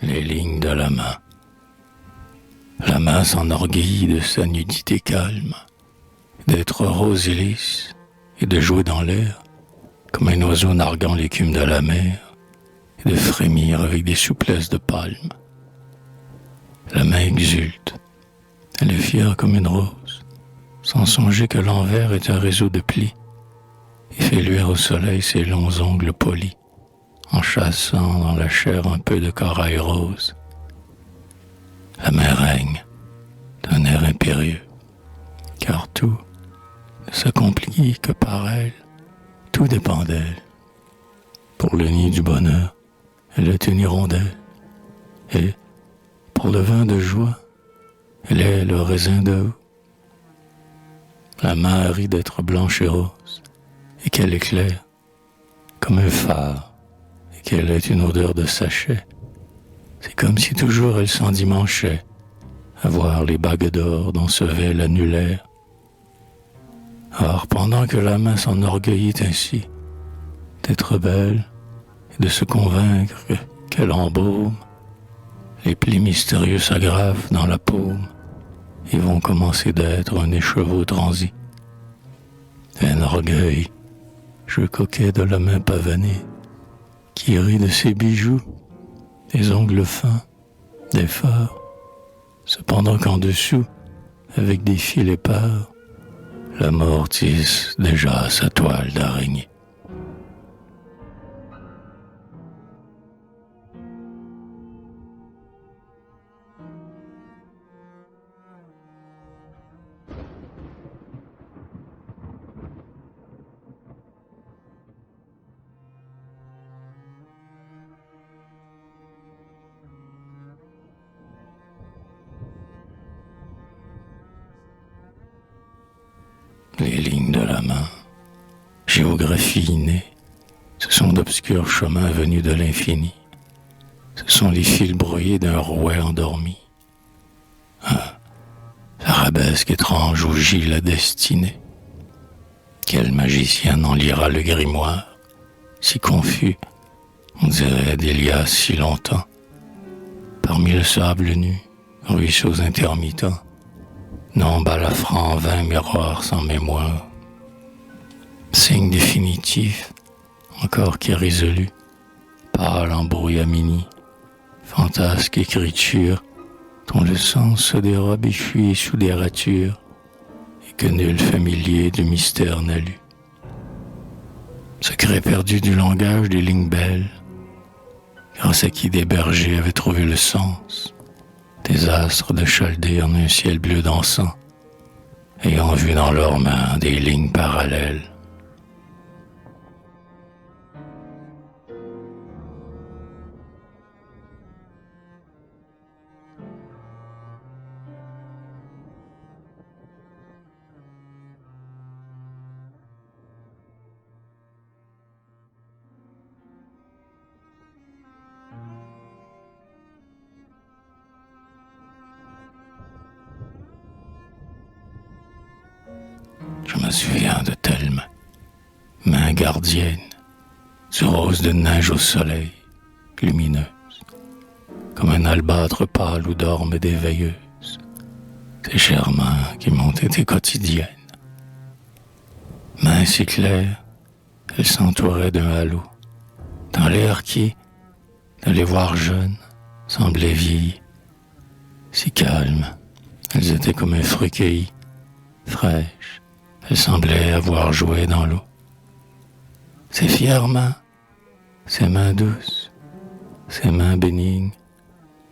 les lignes de la main. La main s'enorgueillit de sa nudité calme, d'être rose et lisse, et de jouer dans l'air, comme un oiseau narguant l'écume de la mer, et de frémir avec des souplesses de palme. La main exulte, elle est fière comme une rose, sans songer que l'envers est un réseau de plis, et fait luire au soleil ses longs ongles polis, en chassant dans la chair un peu de corail rose. La main règne, d'un air impérieux, car tout ne s'accomplit que par elle, tout dépend d'elle. Pour le nid du bonheur, elle est une hirondelle, et pour le vin de joie, elle est le raisin de haut. La main rit d'être blanche et rose, et qu'elle éclaire comme un phare, et qu'elle ait une odeur de sachet. C'est comme si toujours elle s'endimanchait à voir les bagues d'or dans ce vel annulaire. Or, pendant que la main s'enorgueillit ainsi d'être belle et de se convaincre qu'elle embaume, les plis mystérieux s'aggravent dans la paume et vont commencer d'être un écheveau transi. Un orgueil, jeu coquet de la main pavanée, qui rit de ses bijoux, des ongles fins, des fards, cependant qu'en dessous, avec des fils épars, la mort tisse déjà sa toile d'araignée. Les lignes de la main, géographie innée, ce sont d'obscurs chemins venus de l'infini. Ce sont les fils brouillés d'un rouet endormi. L'arabesque étrange où gît la destinée. Quel magicien en lira le grimoire, si confus, on dirait d'il y a si longtemps. Parmi le sable nu, ruisseaux intermittents, non balafrant 20 miroirs sans mémoire. Signe définitif, encore qu'irrésolu, pâle embrouillamini, fantasque écriture, dont le sens se dérobe et fuit sous des ratures, et que nul familier du mystère n'a lu. Secret perdu du langage des lignes belles, grâce à qui des bergers avaient trouvé le sens, des astres de Chaldée en un ciel bleu dansant, ayant vu dans leurs mains des lignes parallèles. Je me souviens de telles mains gardiennes, du rose de neige au soleil, lumineuse, comme un albâtre pâle où dorment des veilleuses, ces chères mains qui m'ont été quotidiennes. Mains si claires, elles s'entouraient d'un halo, dans l'air qui, de les voir jeunes, semblait vieillir. Si calmes, elles étaient comme un fruit cueilli, fraîches, elles semblaient avoir joué dans l'eau. Ces fières mains, ces mains douces, ces mains bénignes,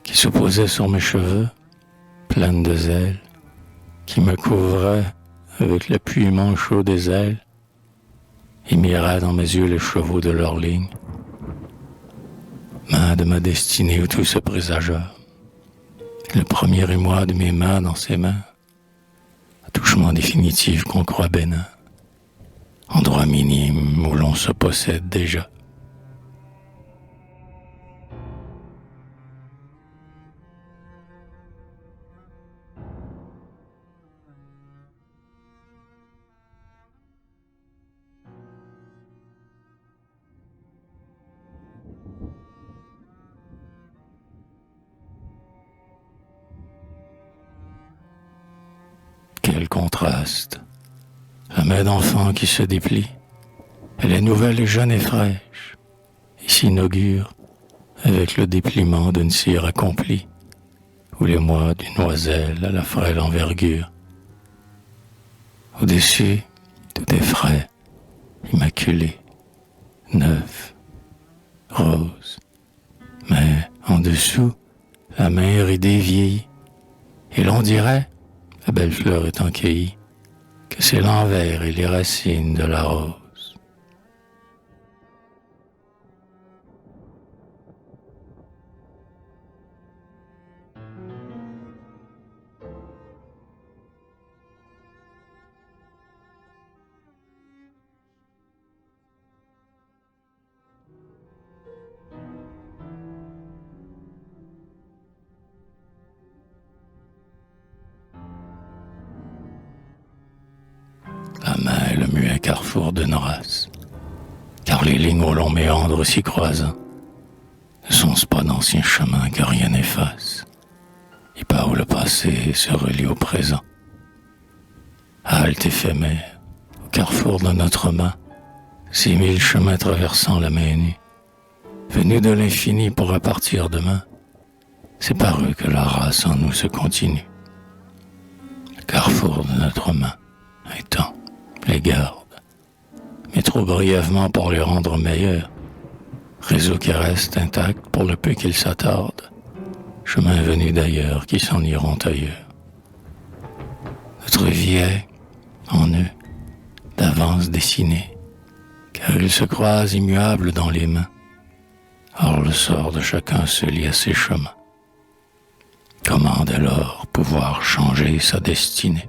qui se posaient sur mes cheveux, pleines de zèle, qui me couvraient avec l'appuyement chaud des ailes, et miraient dans mes yeux les chevaux de leurs lignes. Mains de ma destinée où tout se présagea, le premier émoi de mes mains dans ses mains, attouchement définitif qu'on croit bénin, endroit minime où l'on se possède déjà. contraste. La main d'enfant qui se déplie, elle est nouvelle et jeune et fraîche, et s'inaugure avec le dépliement d'une cire accomplie, ou les mois d'une oiselle à la frêle envergure. Au-dessus, tout est frais, immaculé, neuf, rose. Mais en dessous, la main ridée vieillit, et l'on dirait, la belle fleur étant cueillie, que c'est l'envers et les racines de la rose. La main est le muet carrefour d'une race, car les lignes au long méandre s'y croisant ne sont-ce pas d'anciens chemins que rien n'efface, et par où le passé se relie au présent. Halte éphémère, au carrefour de notre main, ces 1000 chemins traversant la main nue, venus de l'infini pour repartir demain, c'est par eux que la race en nous se continue. Le carrefour de notre main, un temps, les garde, mais trop brièvement pour les rendre meilleurs. Réseau qui reste intact pour le peu qu'ils s'attardent, chemin venu d'ailleurs qui s'en iront ailleurs. Notre vie est, en eux, d'avance dessinée, car ils se croisent immuables dans les mains. Or le sort de chacun se lie à ses chemins. Comment dès lors pouvoir changer sa destinée?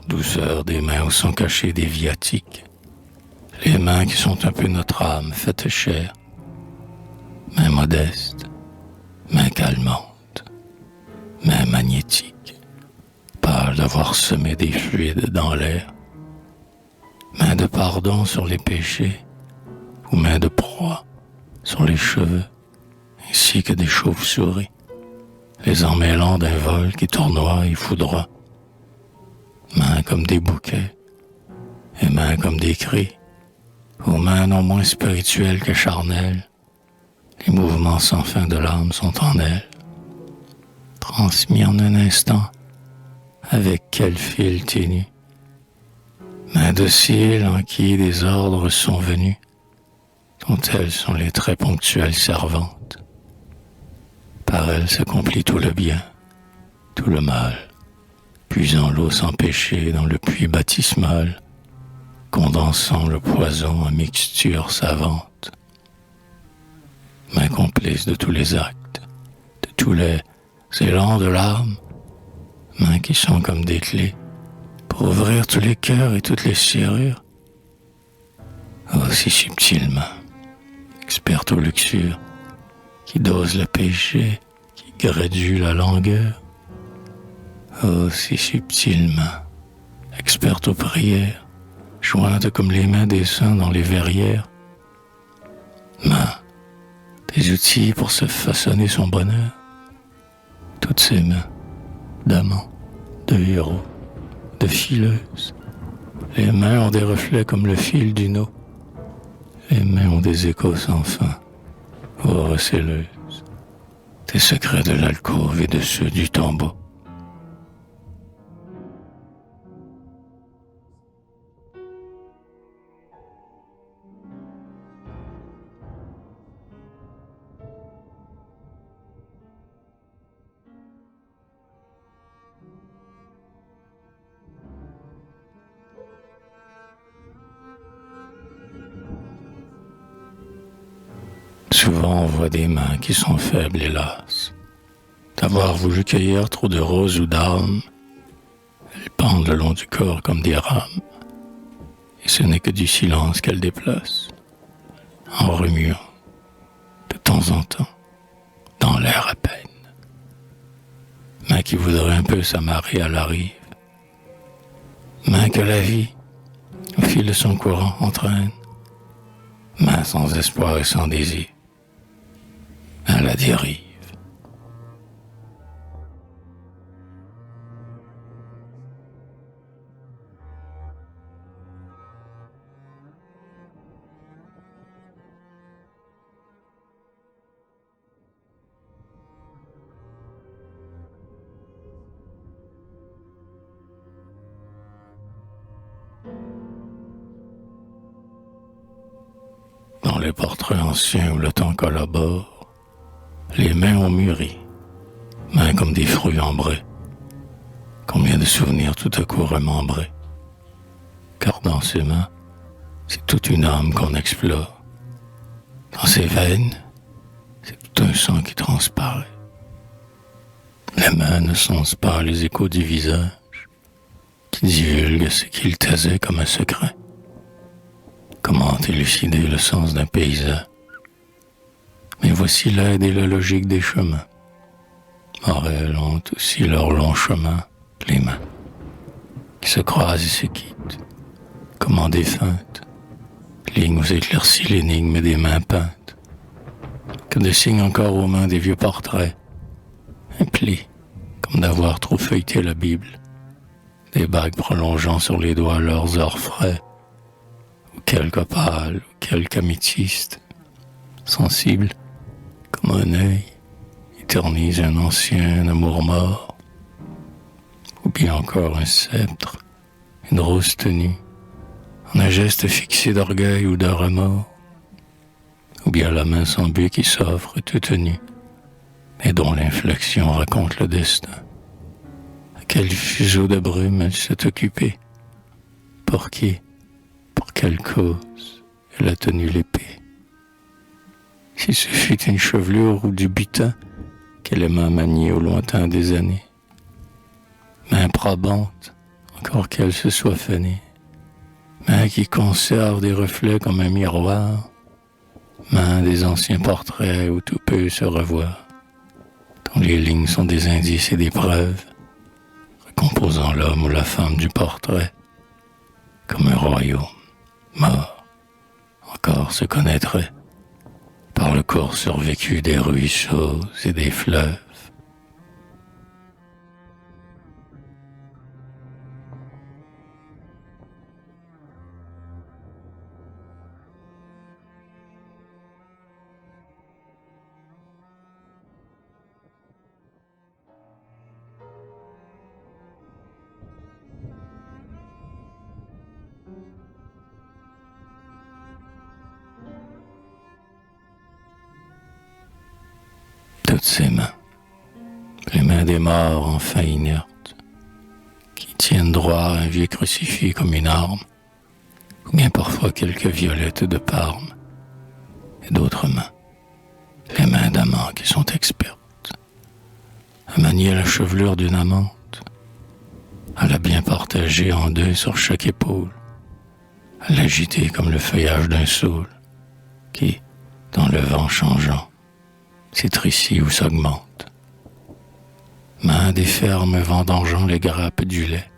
Douceur des mains où sont cachés des viatiques, les mains qui sont un peu notre âme faite chère, mains modestes, mains calmantes, mains magnétiques, pâles d'avoir semé des fluides dans l'air, mains de pardon sur les péchés, ou mains de proie sur les cheveux, ainsi que des chauves-souris, les emmêlant d'un vol qui tournoie et foudroie. Mains comme des bouquets, et mains comme des cris, aux mains non moins spirituelles que charnelles, les mouvements sans fin de l'âme sont en elles, transmis en un instant, avec quel fil ténu. Mains dociles en qui des ordres sont venus, dont elles sont les très ponctuelles servantes. Par elles s'accomplit tout le bien, tout le mal, puisant l'eau sans péché dans le puits baptismal, condensant le poison en mixture savante. Main complice de tous les actes, de tous les élans de l'âme, mains qui sont comme des clés pour ouvrir tous les cœurs et toutes les serrures. Oh, si subtilement, experte aux luxures, qui dose le péché, qui gradue la langueur. Oh, si subtilement, experte aux prières, jointes comme les mains des saints dans les verrières. Mains, des outils pour se façonner son bonheur. Toutes ces mains, d'amants, de héros, de fileuses. Les mains ont des reflets comme le fil d'une eau. Les mains ont des échos sans fin, ô recéleuses, des secrets de l'alcôve et de ceux du tombeau. Souvent on voit des mains qui sont faibles et lasses, d'avoir voulu cueillir trop de roses ou d'âmes. Elles pendent le long du corps comme des rames, et ce n'est que du silence qu'elles déplacent. en remuant de temps en temps dans l'air à peine. Main qui voudrait un peu s'amarrer à la rive, main que la vie, au fil de son courant, entraîne, main sans espoir et sans désir, à la dérive. Dans les portraits anciens où le temps collabore, les mains ont mûri, mains comme des fruits ambrés. Combien de souvenirs tout à coup remembrés. Car dans ses mains, c'est toute une âme qu'on explore. Dans ses veines, c'est tout un sang qui transparaît. Les mains ne sensent pas les échos du visage, qui divulgue ce qu'il taisait comme un secret. Comment élucider le sens d'un paysage? Mais voici l'aide et la logique des chemins. Or elles ont aussi leur long chemin, les mains, qui se croisent et se quittent, comme en défunte, lignes où s'éclaircit l'énigme des mains peintes, que dessinent encore aux mains des vieux portraits, un pli, comme d'avoir trop feuilleté la Bible, des bagues prolongeant sur les doigts leurs heures frais, ou quelque opale, ou quelque améthyste, sensible comme un œil, éternise un ancien amour mort, ou bien encore un sceptre, une rose tenue, en un geste fixé d'orgueil ou de remords, ou bien la main sans but qui s'offre toute nue, et dont l'inflexion raconte le destin. À quel fuseau de brume elle s'est occupée? Pour qui? Pour quelle cause elle a tenu l'épée? Si ce fut une chevelure ou du butin qu'elle aima manier au lointain des années, main probante, encore qu'elle se soit fanée, main qui conserve des reflets comme un miroir, main des anciens portraits où tout peut se revoir, dont les lignes sont des indices et des preuves, recomposant l'homme ou la femme du portrait, comme un royaume mort, encore se connaîtrait par le cours survécu des ruisseaux et des fleuves. Toutes ces mains, les mains des morts enfin inertes, qui tiennent droit à un vieux crucifix comme une arme, ou bien parfois quelques violettes de Parme, et d'autres mains, les mains d'amants qui sont expertes, à manier la chevelure d'une amante, à la bien partager en deux sur chaque épaule, à l'agiter comme le feuillage d'un saule, qui, dans le vent changeant, s'étrécit ou s'augmente. Main des fermes vendangeant les grappes du lait,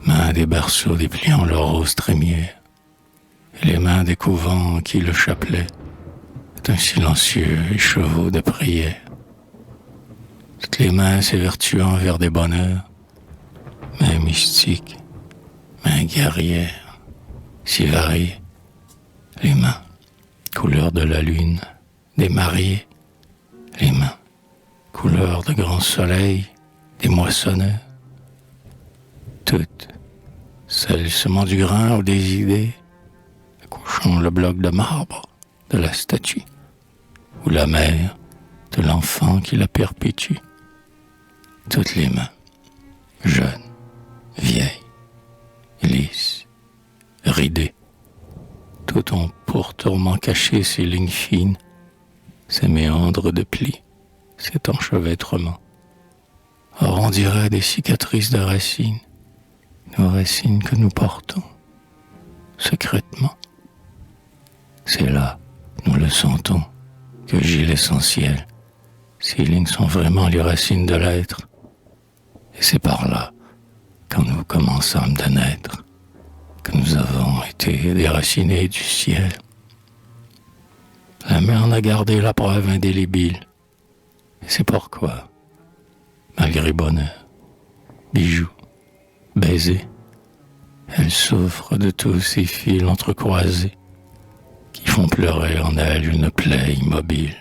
main des berceaux dépliant leur rose trémière, et les mains des couvents en qui le chapelet est un silencieux écheveau de prière. Toutes les mains s'évertuant vers des bonheurs, mains mystiques, mains guerrières, si variées, les mains, couleur de la lune, des mariés, les mains, couleur de grand soleil, des moissonneurs, toutes, celles semant du grain ou des idées, accouchant le bloc de marbre de la statue, ou la mère de l'enfant qui la perpétue. Toutes les mains, jeunes, vieilles, lisses, ridées, toutes ont pour tourment caché ces lignes fines, ces méandres de plis, cet enchevêtrement. Or on dirait des cicatrices de racines, nos racines que nous portons, secrètement. C'est là, nous le sentons, que gît l'essentiel. Ces lignes sont vraiment les racines de l'être. Et c'est par là, quand nous commençâmes de naître, que nous avons été déracinés du ciel. La mer en a gardé la preuve indélébile. Et c'est pourquoi, malgré bonheur, bijoux, baisers, elle souffre de tous ces fils entrecroisés qui font pleurer en elle une plaie immobile.